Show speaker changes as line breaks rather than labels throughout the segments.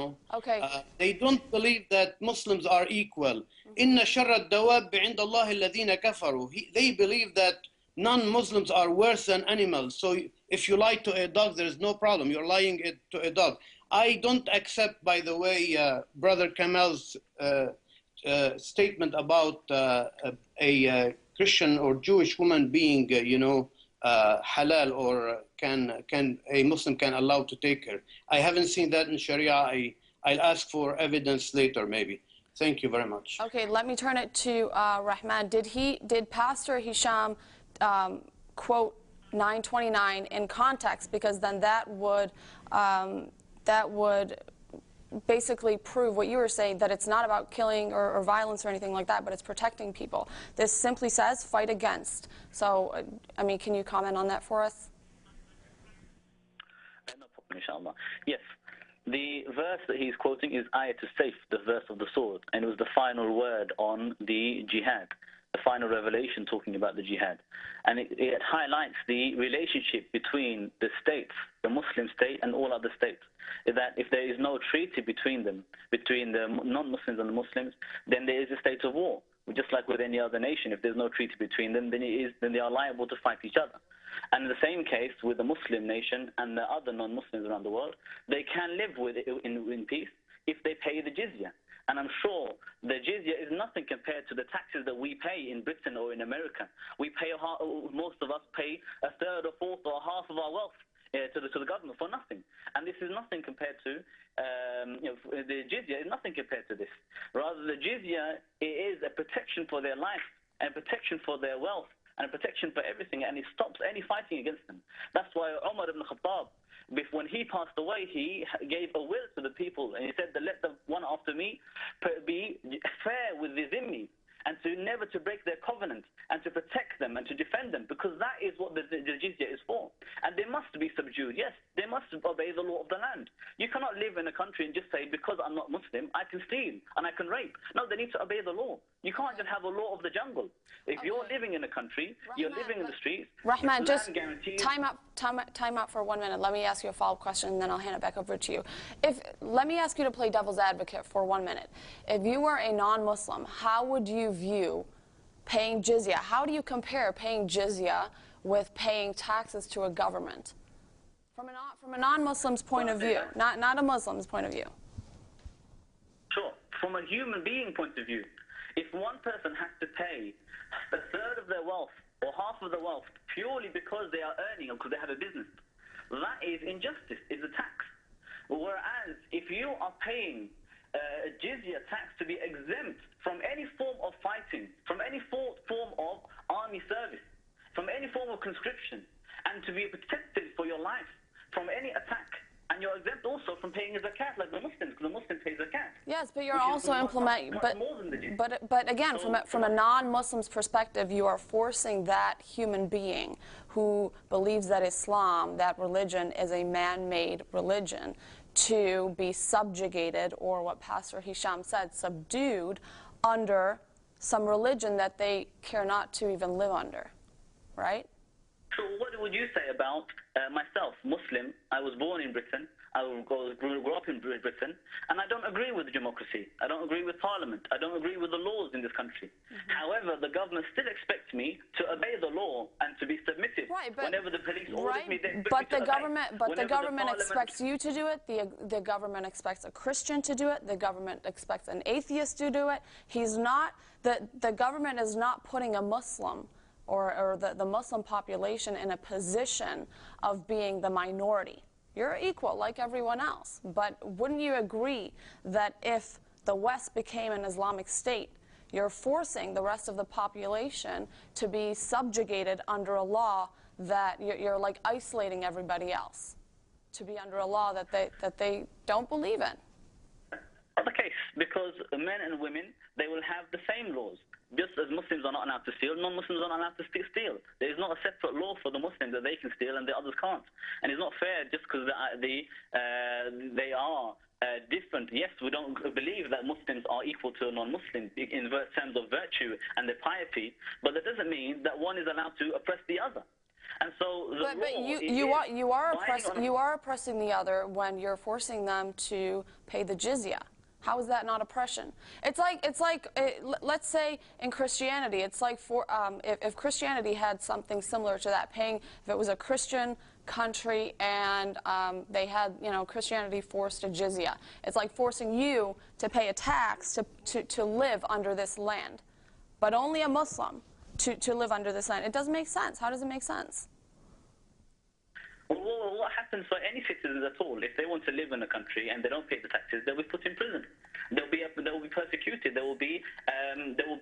know.
Okay.
They don't believe that Muslims are equal. Inna sharra dawab inda Allah alladhina kafaru. They believe that non-Muslims are worse than animals. So if you lie to a dog, there is no problem. You're lying to a dog. I don't accept, by the way, Brother Kamal's statement about a Christian or Jewish woman being, halal, or a Muslim can allow to take her. I haven't seen that in Sharia. I'll ask for evidence later, maybe. Thank you very much.
Okay, let me turn it to Rahman. Did Pastor Hisham quote 929 in context? Because then that would basically prove what you were saying, that it's not about killing or violence or anything like that, but it's protecting people. This simply says fight against. So, I mean, can you comment on that for us?
No problem, inshallah. Yes. The verse that he's quoting is Ayat al-Sayf, the verse of the sword, and it was the final word on the jihad, the final revelation talking about the jihad. And it highlights the relationship between the states, the Muslim state and all other states, that if there is no treaty between them, between the non-Muslims and the Muslims, then there is a state of war. Just like with any other nation, if there's no treaty between them, then they are liable to fight each other. And in the same case with the Muslim nation and the other non-Muslims around the world, they can live with it in peace if they pay the jizya. And I'm sure the jizya is nothing compared to the taxes that we pay in Britain or in America. We pay, most of us pay a third or fourth or half of our wealth to the government for nothing. And this is nothing compared to, the jizya is nothing compared to this. Rather, the jizya is a protection for their life and protection for their wealth and a protection for everything, and it stops any fighting against them. That's why Umar ibn Khattab, when he passed away, he gave a will to the people, and he said that let the one after me be fair with the zimmi, and to never to break their covenant, and to protect them and to defend them, because that is what the jizya is for. And they must be subdued. Yes, they must obey the law of the land. You cannot live in a country and just say, because I'm not Muslim, I can steal and I can rape. No, they need to obey the law. You can't just have a law of the jungle. If you're living in a country, you're living in the streets.
Rahman, just time out for 1 minute. Let me ask you a follow-up question, and then I'll hand it back over to you. Let me ask you to play devil's advocate for 1 minute. If you were a non-Muslim, how would you view paying jizya? How do you compare paying jizya with paying taxes to a government? From a non-Muslim's point of view, not a Muslim's point of view.
Sure. From a human being point of view, if one person has to pay a third of their wealth or half of their wealth purely because they are earning or because they have a business, that is injustice, is a tax. Whereas if you are paying a jizya tax to be exempt from any form of fighting, from any form of army service, from any form of conscription, and to be protected for your life from any attack, and you're exempt also from paying a zakat like the Muslims, because the Muslims pay zakat.
Yes, but you're also implementing. But again, from a non-Muslim's perspective, you are forcing that human being who believes that Islam, that religion, is a man-made religion, to be subjugated, or what Pastor Hisham said, subdued under some religion that they care not to even live under, right?
So what would you say about myself, Muslim? I was born in Britain. I grew up in Britain, and I don't agree with democracy. I don't agree with parliament. I don't agree with the laws in this country. However, the government still expects me to obey the law and to be submissive whenever the police orders me.
But the government expects you to do it. The government expects a Christian to do it. The government expects an atheist to do it. The government is not putting a Muslim or the Muslim population in a position of being the minority. You're equal like everyone else. But wouldn't you agree that if the West became an Islamic state, you're forcing the rest of the population to be subjugated under a law that you're like isolating everybody else, to be under a law that they don't believe in?
Not the case, because men and women, they will have the same laws. Just as Muslims are not allowed to steal, non-Muslims are not allowed to steal. There is not a separate law for the Muslims that they can steal and the others can't. And it's not fair just because they are different. Yes, we don't believe that Muslims are equal to non-Muslims in terms of virtue and their piety, but that doesn't mean that one is allowed to oppress the other. And so the
but you are oppressing the other when you're forcing them to pay the jizya. How is that not oppression? It's like let's say in Christianity, it's like if Christianity had something similar to that, paying, if it was a Christian country and they had, you know, Christianity forced a jizya. It's like forcing you to pay a tax to live under this land, but only a Muslim to live under this land. It doesn't make sense. How does it make sense?
Well, what happens for any citizens at all, if they want to live in a country and they don't pay the taxes, they'll be put in prison. They'll be persecuted. They will be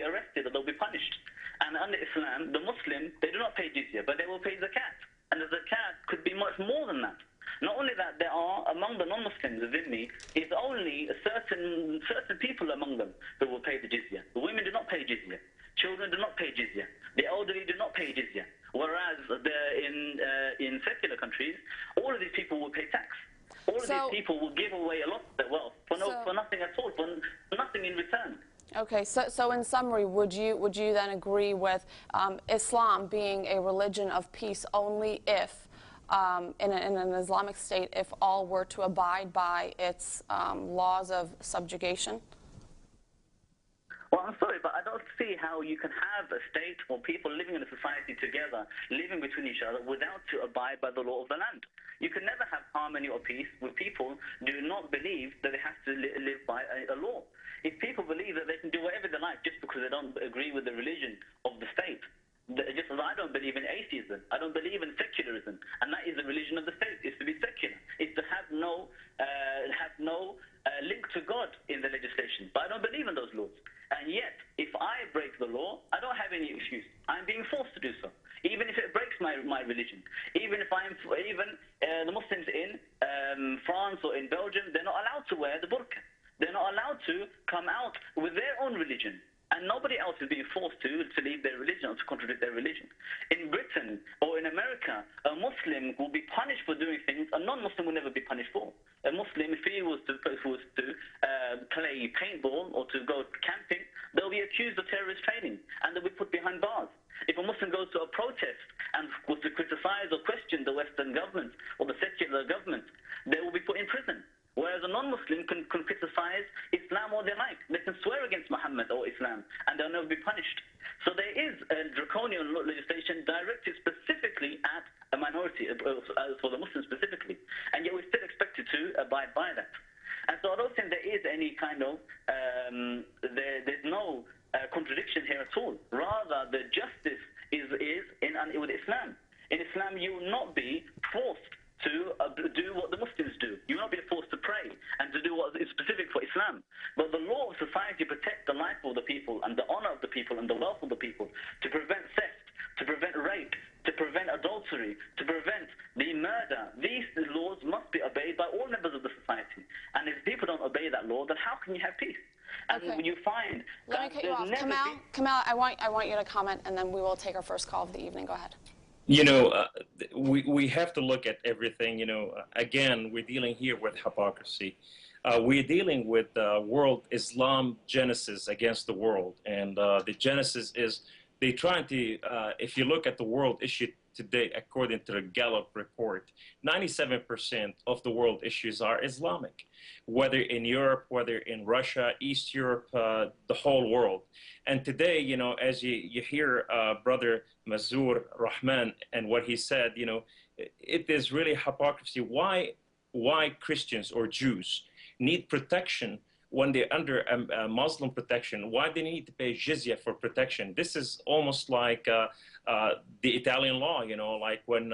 arrested, or they'll be punished. And under Islam, the Muslim, they do not pay jizya, but they will pay zakat. And the zakat could be much more than that. Not only that, there are, among the non-Muslims, Zimmi, is only certain people among them who will pay the jizya. The women do not pay jizya. Children do not pay jizya. The elderly do not pay jizya. Whereas in secular countries, all of these people will pay tax. All of these people will give away a lot of their wealth for nothing at all, for nothing in return.
Okay, so in summary, would you then agree with Islam being a religion of peace only if, in an Islamic state, if all were to abide by its laws of subjugation?
Well, I'm sorry, but I don't see how you can have a state or people living in a society together, living between each other, without to abide by the law of the land. You can never have harmony or peace with people who do not believe that they have to live by a law. If people believe that they can do whatever they like just because they don't agree with the religion of the state, just as I don't believe in atheism, I don't believe in secularism, and that is the religion of the state, is to be secular, is to have no link to God in the legislation. But I don't believe in those laws. And yet, if I break the law, I don't have any excuse. I'm being forced to do so, even if it breaks my religion. Even if the Muslims in France or in Belgium, they're not allowed to wear the burqa. They're not allowed to come out with their own religion. And nobody else is being forced to leave their religion or to contradict their religion. In Britain or in America, a Muslim will be punished for doing things a non-Muslim will never be punished for. A Muslim, if he was to play paintball or to go camping, they'll be accused of terrorist training and they'll be put behind bars. If a Muslim goes to a protest and was to criticize or question the Western government or the secular government, they will be put in prison. Whereas a non-Muslim can criticize Islam all they like. They can swear against Muhammad or Islam, and they'll never be punished. So there is a draconian legislation directed specifically at a minority, for the Muslims specifically. And yet we're still expected to abide by that. And so I don't think there is any kind of, there's no contradiction here at all. Rather, the justice is with Islam. In Islam, you will not be forced to do what the Muslims do. You will not be forced to pray and to do what is specific for Islam. But the law of society protects the life of the people and the honor of the people and the wealth of the people, to prevent theft, to prevent rape, to prevent adultery, to prevent the murder. These laws must be obeyed by all members of the society. And if people don't obey that law, then how can you have peace? And when you find
Let me cut you off. Kamal, I want you to comment, and then we will take our first call of the evening. Go ahead.
You know, we have to look at everything. You know, again, we're dealing here with hypocrisy. We're dealing with world Islam genesis against the world. And the genesis is they're trying to, if you look at the world issue today, according to the Gallup report, 97% of the world issues are Islamic, whether in Europe, whether in Russia, East Europe, the whole world. And today, you know, as you hear Brother Mazur Rahman and what he said, you know, it is really hypocrisy. Why Christians or Jews need protection when they're under a Muslim protection? Why they need to pay jizya for protection? This is almost like the Italian law, you know, like when,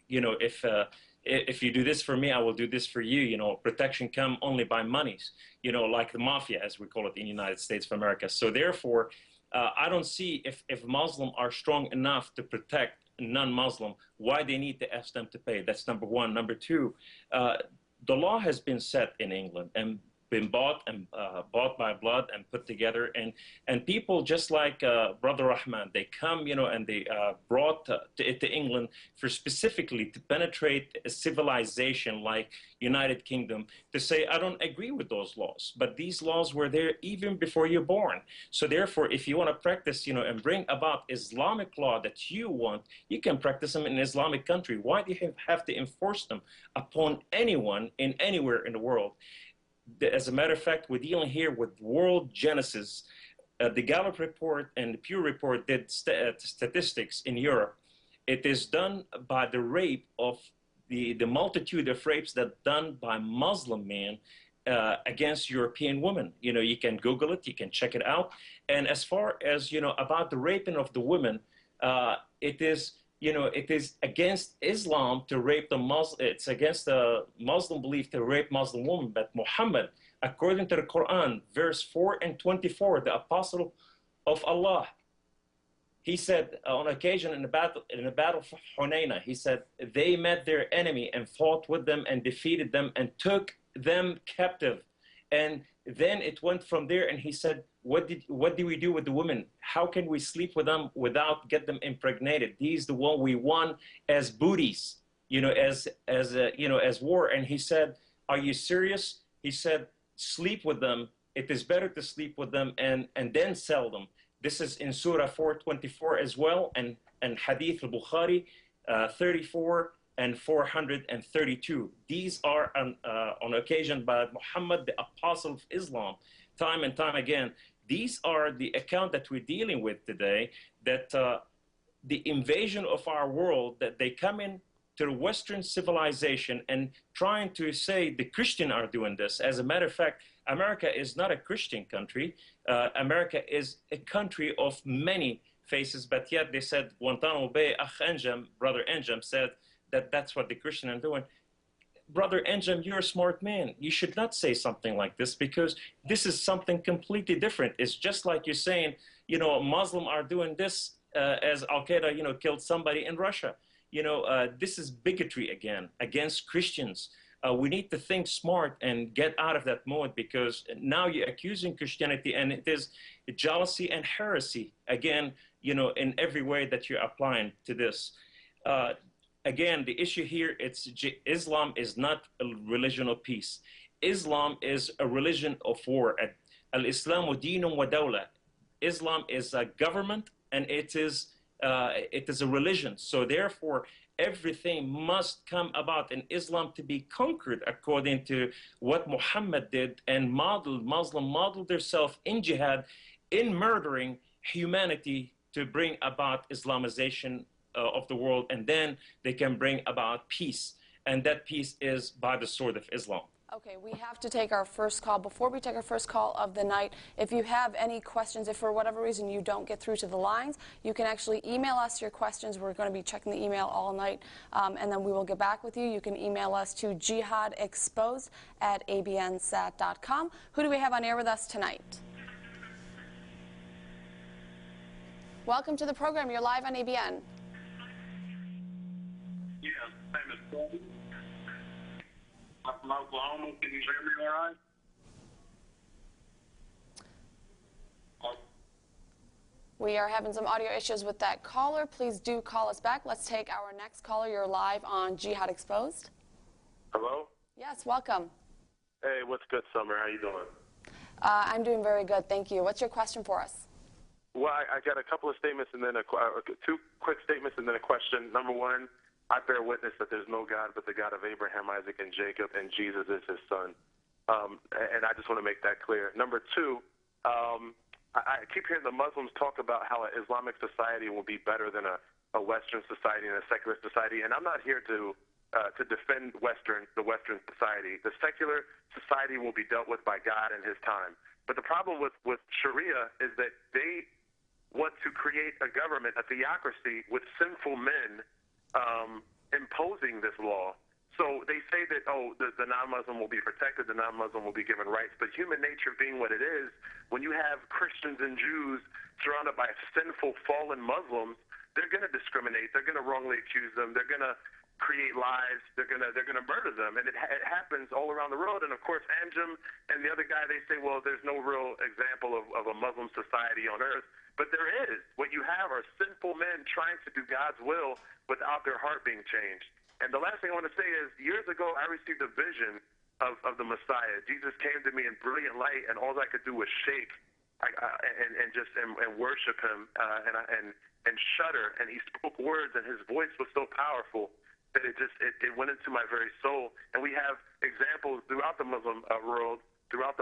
you know, if you do this for me, I will do this for you. You know, protection come only by monies, you know, like the mafia, as we call it in the United States of America. So therefore, I don't see if Muslims are strong enough to protect non-Muslim, why they need to ask them to pay. That's number one. Number two, the law has been set in England, and been bought bought by blood and put together, and people just like Brother Rahman, they come, and they brought to England for specifically to penetrate a civilization like United Kingdom, to say, I don't agree with those laws, but these laws were there even before you're born. So therefore, if you want to practice, and bring about Islamic law that you want, you can practice them in an Islamic country. Why do you have to enforce them upon anyone in anywhere in the world? As a matter of fact, we're dealing here with world genesis. The Gallup report and the Pew report did statistics in Europe. It is done by the rape of the multitude of rapes that done by Muslim men against European women. You can Google it, you can check it out. And as far as, about the raping of the women, it is against Islam to rape the Muslim. It's against the Muslim belief to rape Muslim women. But Muhammad, according to the Quran, verse 4 and 24, the apostle of Allah, he said on occasion in the battle of Hunayn, he said, they met their enemy and fought with them and defeated them and took them captive. And then it went from there, and he said, what do we do with the women? How can we sleep with them without get them impregnated? These the one we won as booties, as war. And he said, are you serious? He said, sleep with them. It is better to sleep with them and then sell them. This is in Surah 424 as well, and Hadith al-Bukhari 34 and 432. These are on occasion by Muhammad, the apostle of Islam, time and time again. These are the account that we're dealing with today, that the invasion of our world, that they come in to the Western civilization and trying to say the Christian are doing this. As a matter of fact, America is not a Christian country. America is a country of many faces, but yet they said, Guantanamo Bay, Brother Anjam said that that's what the Christian are doing. Brother Anjam, you're a smart man. You should not say something like this, because this is something completely different. It's just like you're saying, Muslim are doing this as al-qaeda, killed somebody in Russia. This is bigotry again against Christians. We need to think smart and get out of that mode, because now you're accusing Christianity, and it is jealousy and heresy again, in every way that you're applying to this. Again, the issue here, Islam is not a religion of peace. Islam is a religion of war. Al-Islamu dinun wa dawla. Islam is a government, and it is a religion. So therefore, everything must come about in Islam to be conquered according to what Muhammad did and Muslim modeled themselves in jihad, in murdering humanity to bring about Islamization of the world, and then they can bring about peace. And that peace is by the sword of Islam.
Okay, we have to take our first call. Before we take our first call of the night, if you have any questions, if for whatever reason you don't get through to the lines, you can actually email us your questions. We're going to be checking the email all night, and then we will get back with you. You can email us to jihadexposed@abnsat.com. Who do we have on air with us tonight? Welcome to the program. You're live on ABN.
Yeah, my name is Paul. I'm from Oklahoma. Can you hear me all right?
We are having some audio issues with that caller. Please do call us back. Let's take our next caller. You're live on Jihad Exposed.
Hello?
Yes, welcome.
Hey, what's good, Summer? How you doing?
I'm doing very good, thank you. What's your question for us?
Well, I got a couple of statements and then two quick statements and then a question. Number one, I bear witness that there's no God but the God of Abraham, Isaac, and Jacob, and Jesus is his son. And I just want to make that clear. Number two, I keep hearing the Muslims talk about how an Islamic society will be better than a Western society and a secular society, and I'm not here to defend the Western society. The secular society will be dealt with by God in his time. But the problem with Sharia is that they want to create a government, a theocracy, with sinful men imposing this law. So they say that, the non-Muslim will be protected, the non-Muslim will be given rights. But human nature being what it is, when you have Christians and Jews surrounded by sinful, fallen Muslims, they're going to discriminate. They're going to wrongly accuse them. They're going to create lies, they're gonna murder them, and it happens all around the world. And of course, Amjam and the other guy, they say, well, there's no real example of a Muslim society on earth, but there is. What you have are sinful men trying to do God's will without their heart being changed. And the last thing I want to say is, years ago, I received a vision of the Messiah. Jesus came to me in brilliant light, and all I could do was shake and worship him and shudder. And he spoke words, and his voice was so powerful that it went into my very soul. And we have examples throughout the Muslim world, throughout the